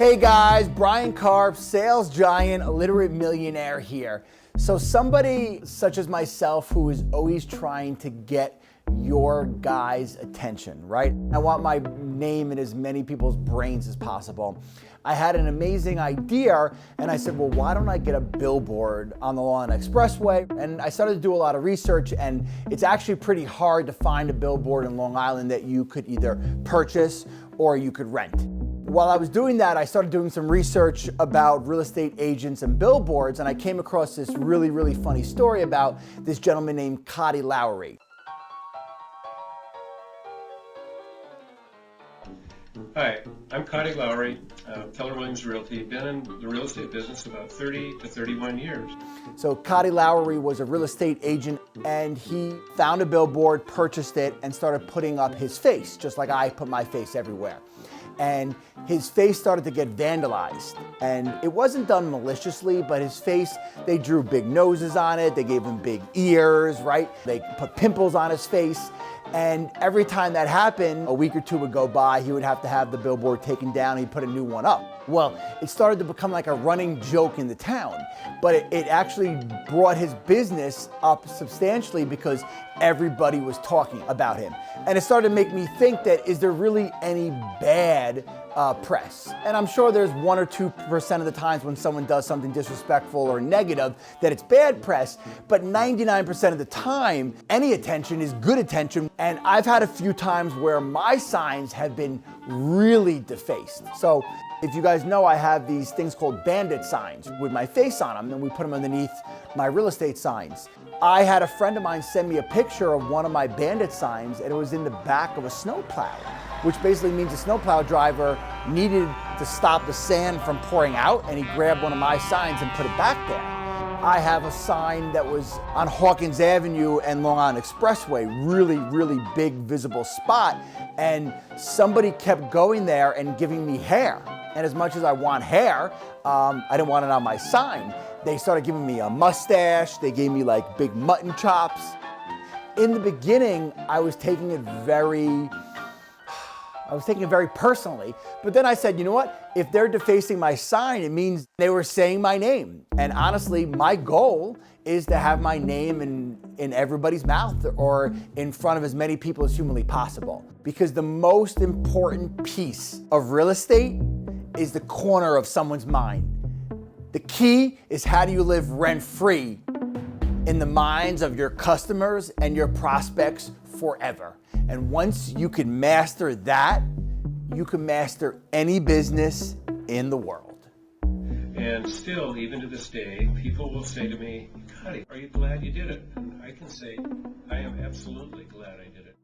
Hey guys, Bryan Karp, sales giant, illiterate millionaire here. So somebody such as myself who is always trying to get your guys' attention, right? I want my name in as many people's brains as possible. I had an amazing idea and I said, well, why don't I get a billboard on the Long Island Expressway? And I started to do a lot of research, and it's actually pretty hard to find a billboard in Long Island that you could either purchase or you could rent. While I was doing that, I started doing some research about real estate agents and billboards, and I came across this really funny story about this gentleman named Cotty Lowry. Hi, I'm Cotty Lowry, Keller Williams Realty. Been in the real estate business about 30 to 31 years. So Cotty Lowry was a real estate agent, and he found a billboard, purchased it, and started putting up his face, just like I put my face everywhere. And his face started to get vandalized. And it wasn't done maliciously, but his face, they drew big noses on it, they gave him big ears, right? They put pimples on his face. And every time that happened, a week or two would go by, he would have to have the billboard taken down, and he'd put a new one up. Well, it started to become like a running joke in the town, but it actually brought his business up substantially because everybody was talking about him. And it started to make me think that, is there really any bad press? And I'm sure there's 1 or 2% of the times when someone does something disrespectful or negative that it's bad press, but 99% of the time, any attention is good attention. And I've had a few times where my signs have been really defaced. So if you guys know, I have these things called bandit signs with my face on them, and we put them underneath my real estate signs. I had a friend of mine send me a picture of one of my bandit signs, and it was in the back of a snowplow, which basically means a snowplow driver needed to stop the sand from pouring out, and he grabbed one of my signs and put it back there. I have a sign that was on Hawkins Avenue and Long Island Expressway, really big visible spot, and somebody kept going there and giving me hair. And as much as I want hair, I didn't want it on my sign. They started giving me a mustache, they gave me like big mutton chops. In the beginning, I was taking it very personally, but then I said, you know what? If they're defacing my sign, it means they were saying my name. And honestly, my goal is to have my name in everybody's mouth or in front of as many people as humanly possible. Because the most important piece of real estate is the corner of someone's mind. The key is, how do you live rent-free in the minds of your customers and your prospects forever? And once you can master that, you can master any business in the world. And still, even to this day, people will say to me, Cotty, are you glad you did it? And I can say, I am absolutely glad I did it.